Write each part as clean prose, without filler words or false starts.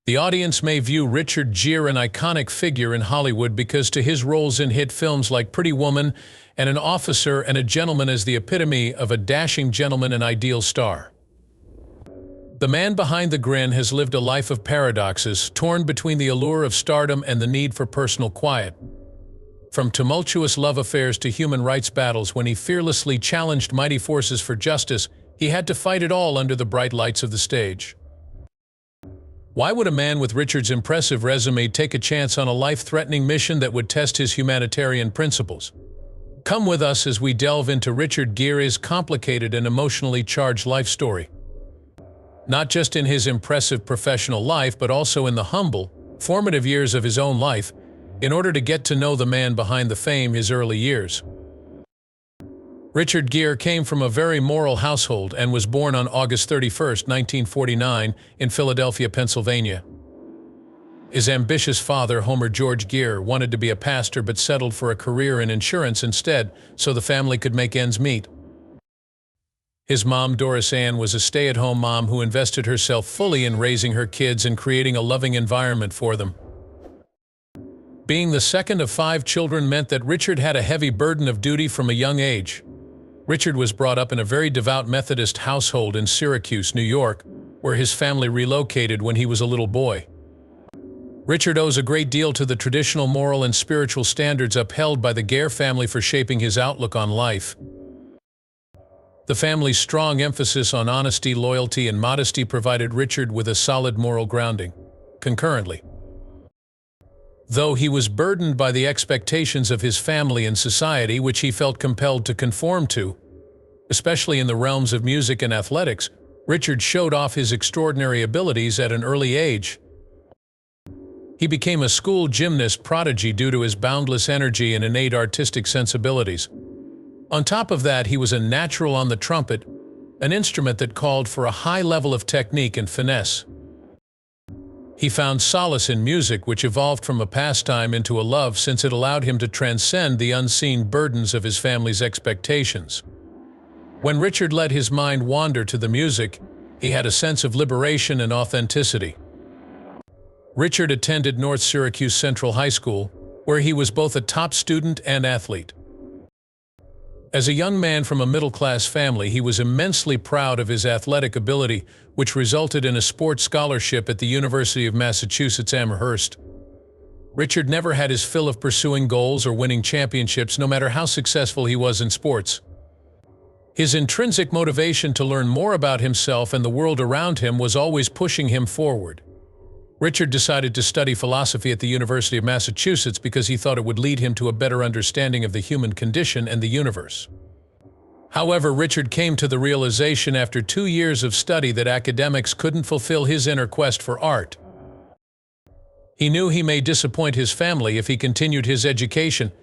The audience may view Richard Gere an iconic figure in Hollywood because to his roles in hit films like Pretty Woman and An Officer and a Gentleman as the epitome of a dashing gentleman and ideal star. The man behind the grin has lived a life of paradoxes, torn between the allure of stardom and the need for personal quiet. From tumultuous love affairs to human rights battles, when he fearlessly challenged mighty forces for justice, he had to fight it all under the bright lights of the stage. Why would a man with Richard's impressive resume take a chance on a life-threatening mission that would test his humanitarian principles? Come with us as we delve into Richard Gere's complicated and emotionally charged life story. Not just in his impressive professional life, but also in the humble, formative years of his own life, in order to get to know the man behind the fame, his early years. Richard Gere came from a very moral household and was born on August 31, 1949, in Philadelphia, Pennsylvania. His ambitious father, Homer George Gere, wanted to be a pastor but settled for a career in insurance instead, so the family could make ends meet. His mom, Doris Ann, was a stay-at-home mom who invested herself fully in raising her kids and creating a loving environment for them. Being the second of 5 children meant that Richard had a heavy burden of duty from a young age. Richard was brought up in a very devout Methodist household in Syracuse, New York, where his family relocated when he was a little boy. Richard owes a great deal to the traditional moral and spiritual standards upheld by the Gere family for shaping his outlook on life. The family's strong emphasis on honesty, loyalty, and modesty provided Richard with a solid moral grounding. Concurrently, though he was burdened by the expectations of his family and society, which he felt compelled to conform to, especially in the realms of music and athletics, Richard showed off his extraordinary abilities at an early age. He became a school gymnast prodigy due to his boundless energy and innate artistic sensibilities. On top of that, he was a natural on the trumpet, an instrument that called for a high level of technique and finesse. He found solace in music, which evolved from a pastime into a love, since it allowed him to transcend the unseen burdens of his family's expectations. When Richard let his mind wander to the music, he had a sense of liberation and authenticity. Richard attended North Syracuse Central High School, where he was both a top student and athlete. As a young man from a middle-class family, he was immensely proud of his athletic ability, which resulted in a sports scholarship at the University of Massachusetts Amherst. Richard never had his fill of pursuing goals or winning championships, no matter how successful he was in sports. His intrinsic motivation to learn more about himself and the world around him was always pushing him forward. Richard decided to study philosophy at the University of Massachusetts because he thought it would lead him to a better understanding of the human condition and the universe. However, Richard came to the realization after 2 years of study that academics couldn't fulfill his inner quest for art. He knew he may disappoint his family if he continued his education,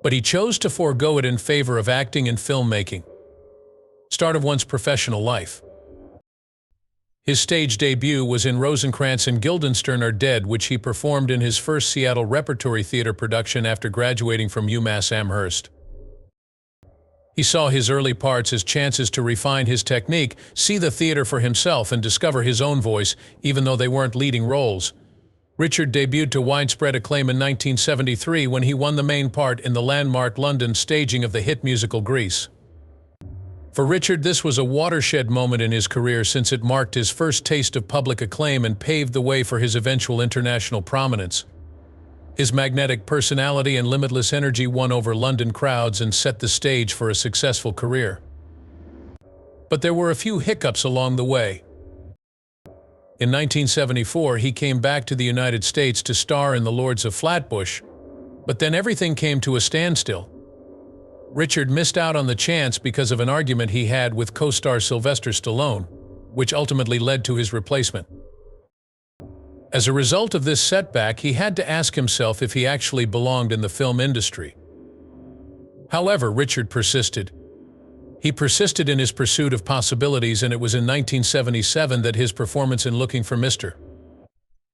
but he chose to forego it in favor of acting and filmmaking. Start of one's professional life. His stage debut was in Rosencrantz and Guildenstern Are Dead, which he performed in his first Seattle Repertory Theater production after graduating from UMass Amherst. He saw his early parts as chances to refine his technique, see the theater for himself, and discover his own voice, even though they weren't leading roles. Richard debuted to widespread acclaim in 1973 when he won the main part in the landmark London staging of the hit musical Grease. For Richard, this was a watershed moment in his career, since it marked his first taste of public acclaim and paved the way for his eventual international prominence. His magnetic personality and limitless energy won over London crowds and set the stage for a successful career. But there were a few hiccups along the way. In 1974, he came back to the United States to star in The Lords of Flatbush, but then everything came to a standstill. Richard missed out on the chance because of an argument he had with co-star Sylvester Stallone, which ultimately led to his replacement. As a result of this setback, he had to ask himself if he actually belonged in the film industry. However, Richard persisted. He persisted in his pursuit of possibilities, and it was in 1977 that his performance in Looking for Mr.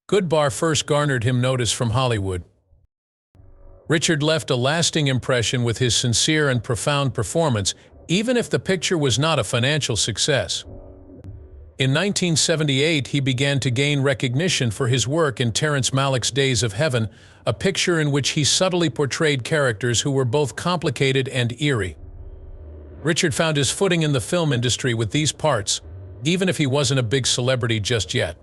Goodbar first garnered him notice from Hollywood. Richard left a lasting impression with his sincere and profound performance, even if the picture was not a financial success. In 1978, he began to gain recognition for his work in Terrence Malick's Days of Heaven, a picture in which he subtly portrayed characters who were both complicated and eerie. Richard found his footing in the film industry with these parts, even if he wasn't a big celebrity just yet.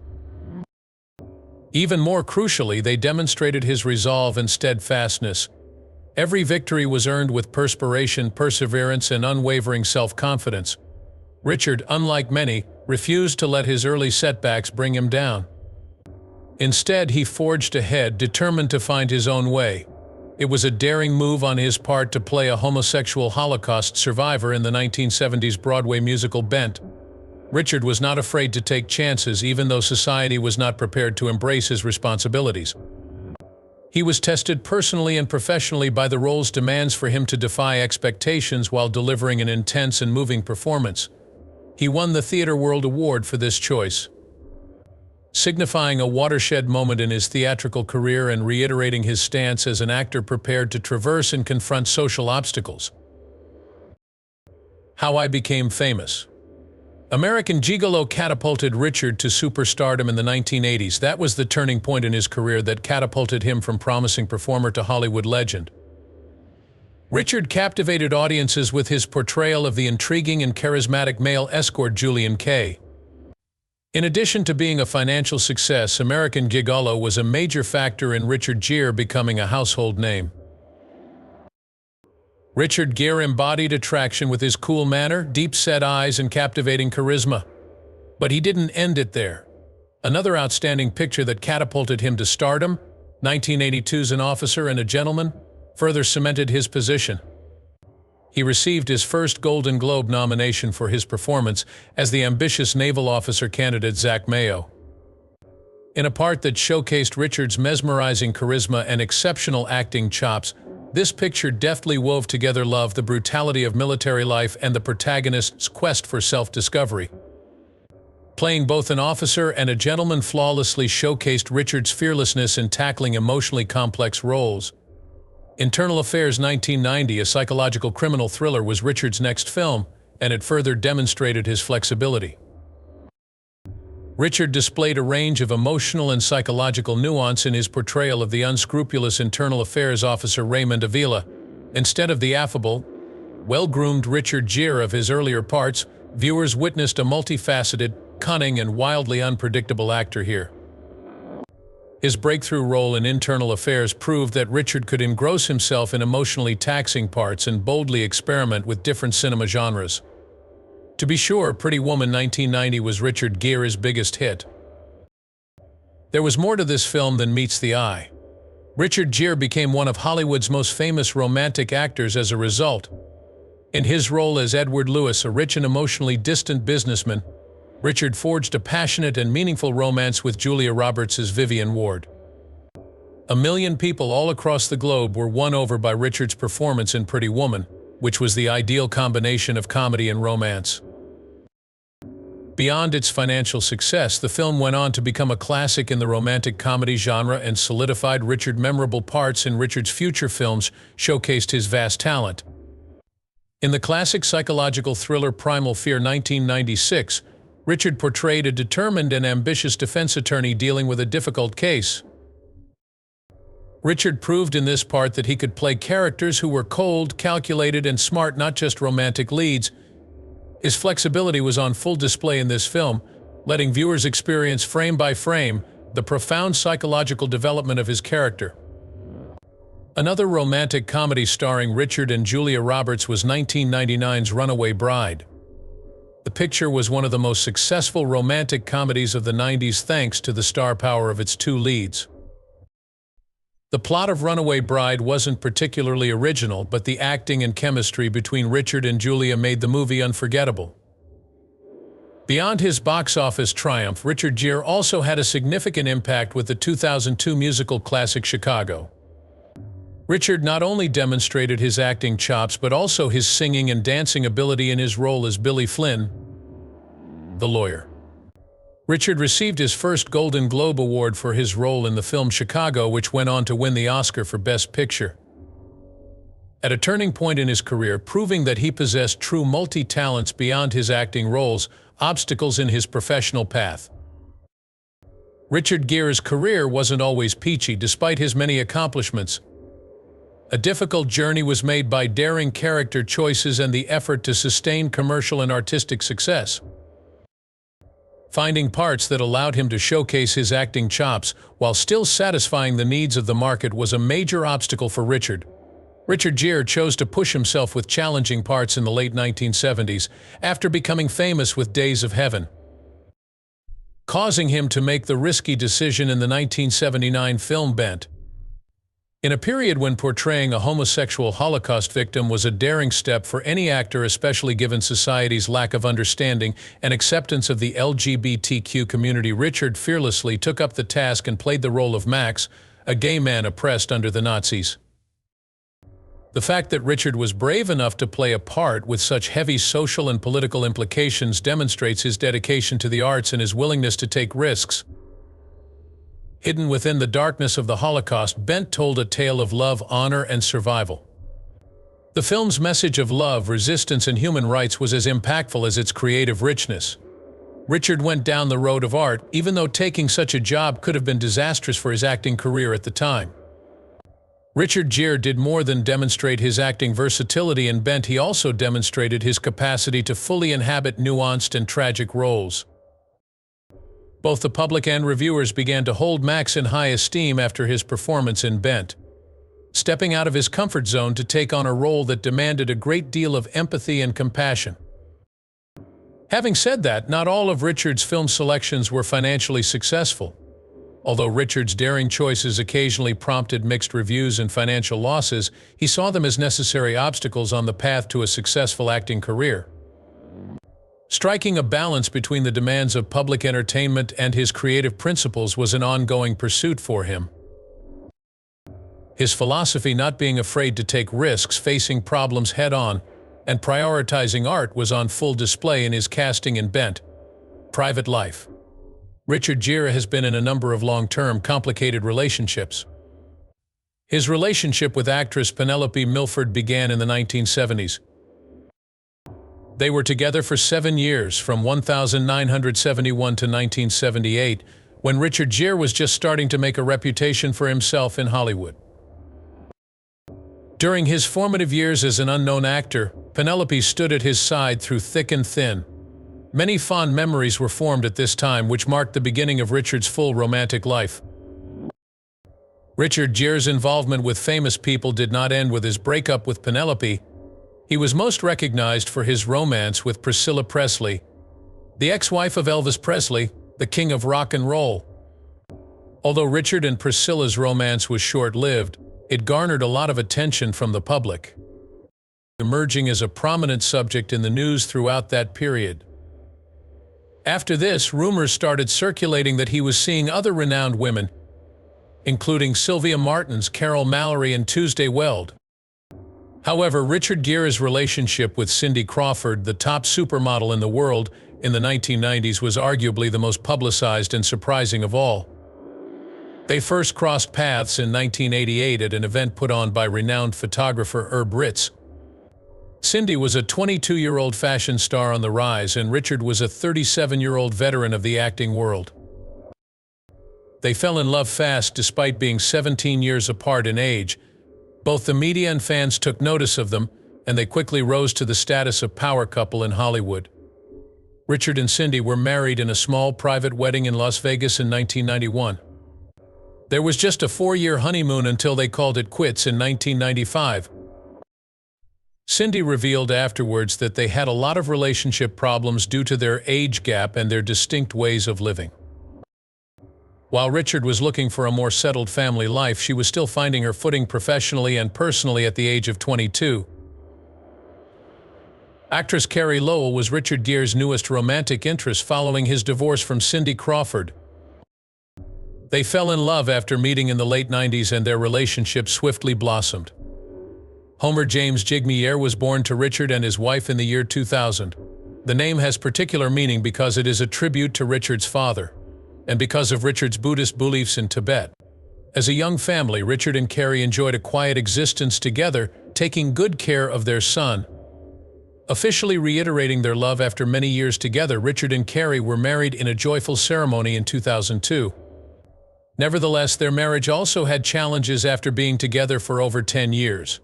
Even more crucially, they demonstrated his resolve and steadfastness. Every victory was earned with perspiration, perseverance, and unwavering self-confidence. Richard, unlike many, refused to let his early setbacks bring him down. Instead, he forged ahead, determined to find his own way. It was a daring move on his part to play a homosexual Holocaust survivor in the 1970s Broadway musical Bent. Richard was not afraid to take chances, even though society was not prepared to embrace his responsibilities. He was tested personally and professionally by the role's demands for him to defy expectations while delivering an intense and moving performance. He won the Theatre World Award for this choice, signifying a watershed moment in his theatrical career and reiterating his stance as an actor prepared to traverse and confront social obstacles. How I Became Famous. American Gigolo catapulted Richard to superstardom in the 1980s. That was the turning point in his career that catapulted him from promising performer to Hollywood legend. Richard captivated audiences with his portrayal of the intriguing and charismatic male escort Julian Kay. In addition to being a financial success, American Gigolo was a major factor in Richard Gere becoming a household name. Richard Gere embodied attraction with his cool manner, deep-set eyes, and captivating charisma. But he didn't end it there. Another outstanding picture that catapulted him to stardom, 1982's An Officer and a Gentleman, further cemented his position. He received his first Golden Globe nomination for his performance as the ambitious naval officer candidate Zach Mayo. In a part that showcased Richard's mesmerizing charisma and exceptional acting chops, this picture deftly wove together love, the brutality of military life, and the protagonist's quest for self-discovery. Playing both an officer and a gentleman flawlessly showcased Richard's fearlessness in tackling emotionally complex roles. Internal Affairs 1990, a psychological criminal thriller, was Richard's next film, and it further demonstrated his flexibility. Richard displayed a range of emotional and psychological nuance in his portrayal of the unscrupulous Internal Affairs officer Raymond Avila. Instead of the affable, well-groomed Richard Gere of his earlier parts, viewers witnessed a multifaceted, cunning, and wildly unpredictable actor here. His breakthrough role in Internal Affairs proved that Richard could engross himself in emotionally taxing parts and boldly experiment with different cinema genres. To be sure, Pretty Woman 1990 was Richard Gere's biggest hit. There was more to this film than meets the eye. Richard Gere became one of Hollywood's most famous romantic actors as a result. In his role as Edward Lewis, a rich and emotionally distant businessman, Richard forged a passionate and meaningful romance with Julia Roberts' Vivian Ward. 1 million people all across the globe were won over by Richard's performance in Pretty Woman, which was the ideal combination of comedy and romance. Beyond its financial success, the film went on to become a classic in the romantic comedy genre and solidified Richard's memorable parts in Richard's future films showcased his vast talent. In the classic psychological thriller Primal Fear 1996, Richard portrayed a determined and ambitious defense attorney dealing with a difficult case. Richard proved in this part that he could play characters who were cold, calculated, and smart, not just romantic leads. His flexibility was on full display in this film, letting viewers experience frame by frame the profound psychological development of his character. Another romantic comedy starring Richard and Julia Roberts was 1999's Runaway Bride. The picture was one of the most successful romantic comedies of the 90s thanks to the star power of its two leads. The plot of Runaway Bride wasn't particularly original, but the acting and chemistry between Richard and Julia made the movie unforgettable. Beyond his box office triumph, Richard Gere also had a significant impact with the 2002 musical classic Chicago. Richard not only demonstrated his acting chops but also his singing and dancing ability in his role as Billy Flynn, the lawyer. Richard received his first Golden Globe Award for his role in the film Chicago, which went on to win the Oscar for Best Picture. At a turning point in his career, proving that he possessed true multi-talents beyond his acting roles, obstacles in his professional path. Richard Gere's career wasn't always peachy despite his many accomplishments. A difficult journey was made by daring character choices and the effort to sustain commercial and artistic success. Finding parts that allowed him to showcase his acting chops while still satisfying the needs of the market was a major obstacle for Richard. Richard Gere chose to push himself with challenging parts in the late 1970s after becoming famous with Days of Heaven, causing him to make the risky decision in the 1979 film Bent. In a period when portraying a homosexual Holocaust victim was a daring step for any actor, especially given society's lack of understanding and acceptance of the LGBTQ community, Richard fearlessly took up the task and played the role of Max, a gay man oppressed under the Nazis. The fact that Richard was brave enough to play a part with such heavy social and political implications demonstrates his dedication to the arts and his willingness to take risks. Hidden within the darkness of the Holocaust, Bent told a tale of love, honor, and survival. The film's message of love, resistance, and human rights was as impactful as its creative richness. Richard went down the road of art, even though taking such a job could have been disastrous for his acting career at the time. Richard Gere did more than demonstrate his acting versatility in Bent. He also demonstrated his capacity to fully inhabit nuanced and tragic roles. Both the public and reviewers began to hold Max in high esteem after his performance in Bent, stepping out of his comfort zone to take on a role that demanded a great deal of empathy and compassion. Having said that, not all of Richard's film selections were financially successful. Although Richard's daring choices occasionally prompted mixed reviews and financial losses, he saw them as necessary obstacles on the path to a successful acting career. Striking a balance between the demands of public entertainment and his creative principles was an ongoing pursuit for him. His philosophy, not being afraid to take risks, facing problems head-on, and prioritizing art, was on full display in his casting in Bent. Private life. Richard Gere has been in a number of long-term, complicated relationships. His relationship with actress Penelope Milford began in the 1970s. They were together for 7 years, from 1971 to 1978, when Richard Gere was just starting to make a reputation for himself in Hollywood. During his formative years as an unknown actor, Penelope stood at his side through thick and thin. Many fond memories were formed at this time, which marked the beginning of Richard's full romantic life. Richard Gere's involvement with famous people did not end with his breakup with Penelope. He was most recognized for his romance with Priscilla Presley, the ex-wife of Elvis Presley, the king of rock and roll. Although Richard and Priscilla's romance was short-lived, it garnered a lot of attention from the public, emerging as a prominent subject in the news throughout that period. After this, rumors started circulating that he was seeing other renowned women, including Sylvia Martins, Carol Mallory, and Tuesday Weld. However, Richard Gere's relationship with Cindy Crawford, the top supermodel in the world in the 1990s, was arguably the most publicized and surprising of all. They first crossed paths in 1988 at an event put on by renowned photographer Herb Ritts. Cindy was a 22-year-old fashion star on the rise, and Richard was a 37-year-old veteran of the acting world. They fell in love fast despite being 17 years apart in age. Both the media and fans took notice of them, and they quickly rose to the status of power couple in Hollywood. Richard and Cindy were married in a small private wedding in Las Vegas in 1991. There was just a 4-year honeymoon until they called it quits in 1995. Cindy revealed afterwards that they had a lot of relationship problems due to their age gap and their distinct ways of living. While Richard was looking for a more settled family life, she was still finding her footing professionally and personally at the age of 22. Actress Carrie Lowell was Richard Gere's newest romantic interest following his divorce from Cindy Crawford. They fell in love after meeting in the late 90s, and their relationship swiftly blossomed. Homer James Jigmeyer was born to Richard and his wife in the year 2000. The name has particular meaning because it is a tribute to Richard's father, and because of Richard's Buddhist beliefs in Tibet. As a young family, Richard and Carrie enjoyed a quiet existence together, taking good care of their son, Officially reiterating their love after many years together, Richard and Carrie were married in a joyful ceremony in 2002. Nevertheless, their marriage also had challenges after being together for over 10 years.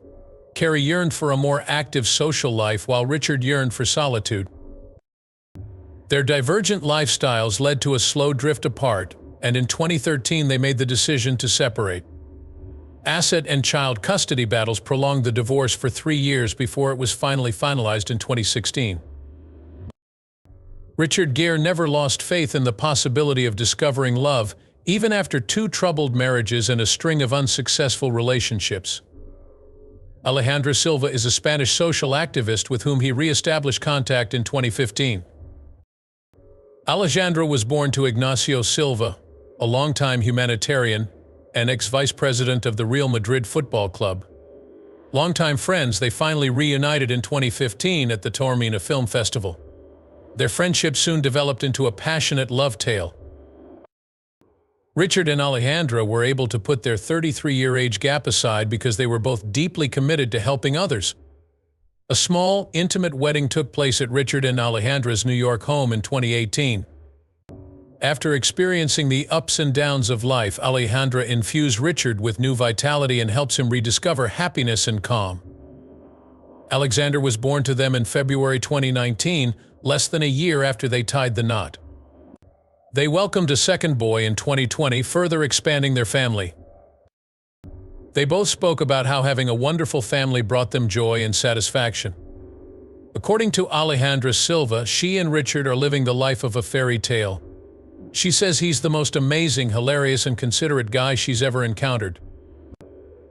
Carrie yearned for a more active social life while Richard yearned for solitude. Their divergent lifestyles led to a slow drift apart, and in 2013 they made the decision to separate. Asset and child custody battles prolonged the divorce for 3 years before it was finally finalized in 2016. Richard Gere never lost faith in the possibility of discovering love, even after 2 troubled marriages and a string of unsuccessful relationships. Alejandra Silva is a Spanish social activist with whom he re-established contact in 2015. Alejandra was born to Ignacio Silva, a longtime humanitarian and ex-vice president of the Real Madrid Football Club. Longtime friends, they finally reunited in 2015 at the Taormina Film Festival. Their friendship soon developed into a passionate love tale. Richard and Alejandra were able to put their 33-year age gap aside because they were both deeply committed to helping others. A small, intimate wedding took place at Richard and Alejandra's New York home in 2018. After experiencing the ups and downs of life, Alejandra infused Richard with new vitality and helps him rediscover happiness and calm. Alexander was born to them in February 2019, less than a year after they tied the knot. They welcomed a second boy in 2020, further expanding their family. They both spoke about how having a wonderful family brought them joy and satisfaction. According to Alejandra Silva, she and Richard are living the life of a fairy tale. She says he's the most amazing, hilarious, and considerate guy she's ever encountered.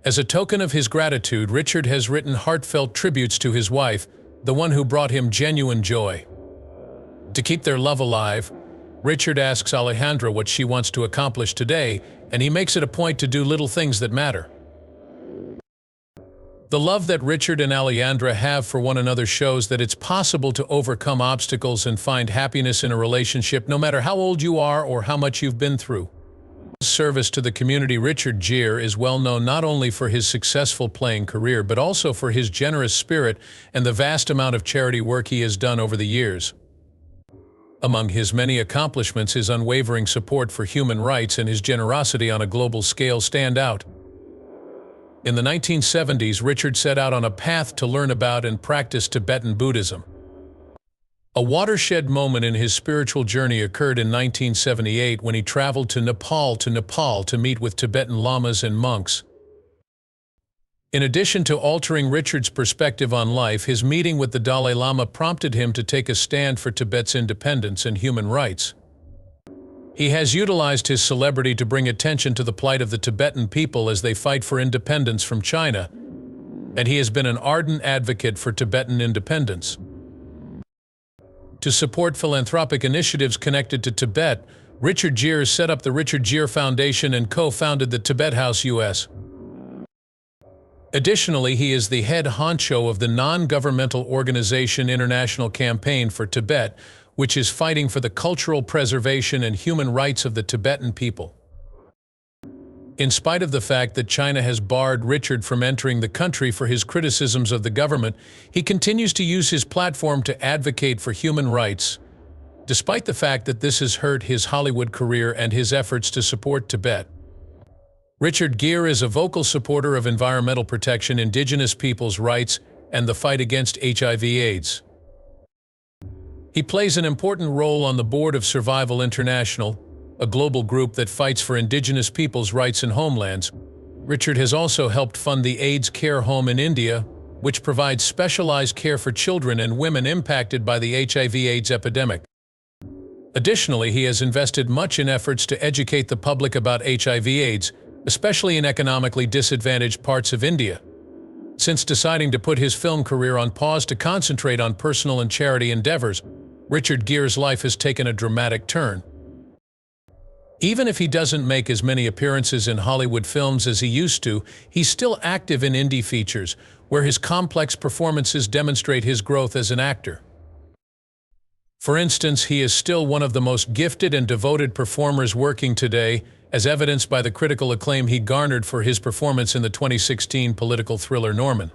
As a token of his gratitude, Richard has written heartfelt tributes to his wife, the one who brought him genuine joy. To keep their love alive, Richard asks Alejandra what she wants to accomplish today, and he makes it a point to do little things that matter. The love that Richard and Alejandra have for one another shows that it's possible to overcome obstacles and find happiness in a relationship no matter how old you are or how much you've been through. Service to the community. Richard Gere is well known not only for his successful playing career but also for his generous spirit and the vast amount of charity work he has done over the years. Among his many accomplishments, his unwavering support for human rights and his generosity on a global scale stand out. In the 1970s, Richard set out on a path to learn about and practice Tibetan Buddhism. A watershed moment in his spiritual journey occurred in 1978 when he traveled to Nepal to meet with Tibetan lamas and monks. In addition to altering Richard's perspective on life, his meeting with the Dalai Lama prompted him to take a stand for Tibet's independence and human rights. He has utilized his celebrity to bring attention to the plight of the Tibetan people as they fight for independence from China, and he has been an ardent advocate for Tibetan independence. To support philanthropic initiatives connected to Tibet, Richard Gere set up the Richard Gere Foundation and co-founded the Tibet House US. Additionally, he is the head honcho of the non-governmental organization International Campaign for Tibet, which is fighting for the cultural preservation and human rights of the Tibetan people. In spite of the fact that China has barred Richard from entering the country for his criticisms of the government, he continues to use his platform to advocate for human rights, despite the fact that this has hurt his Hollywood career and his efforts to support Tibet. Richard Gere is a vocal supporter of environmental protection, indigenous peoples' rights, and the fight against HIV/AIDS. He plays an important role on the board of Survival International, a global group that fights for indigenous peoples' rights in homelands. Richard has also helped fund the AIDS Care Home in India, which provides specialized care for children and women impacted by the HIV/AIDS epidemic. Additionally, he has invested much in efforts to educate the public about HIV/AIDS, especially in economically disadvantaged parts of India. Since deciding to put his film career on pause to concentrate on personal and charity endeavors, Richard Gere's life has taken a dramatic turn. Even if he doesn't make as many appearances in Hollywood films as he used to, he's still active in indie features, where his complex performances demonstrate his growth as an actor. For instance, he is still one of the most gifted and devoted performers working today, as evidenced by the critical acclaim he garnered for his performance in the 2016 political thriller Norman.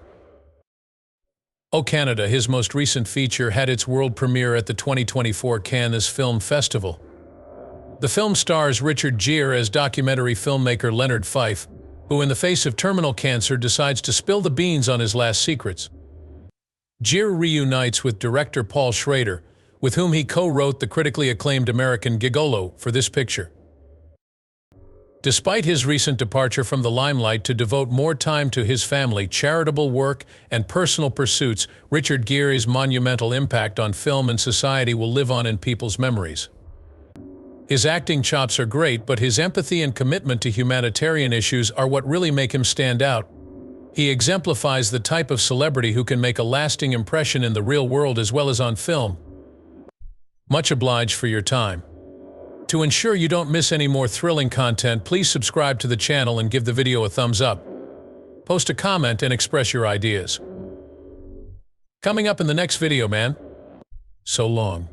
Oh Canada, his most recent feature, had its world premiere at the 2024 Cannes Film Festival. The film stars Richard Gere as documentary filmmaker Leonard Fife, who in the face of terminal cancer decides to spill the beans on his last secrets. Gere reunites with director Paul Schrader, with whom he co-wrote the critically acclaimed American Gigolo for this picture. Despite his recent departure from the limelight to devote more time to his family, charitable work, and personal pursuits, Richard Gere's monumental impact on film and society will live on in people's memories. His acting chops are great, but his empathy and commitment to humanitarian issues are what really make him stand out. He exemplifies the type of celebrity who can make a lasting impression in the real world as well as on film. Much obliged for your time. To ensure you don't miss any more thrilling content, please subscribe to the channel and give the video a thumbs up. Post a comment and express your ideas. Coming up in the next video, man. So long.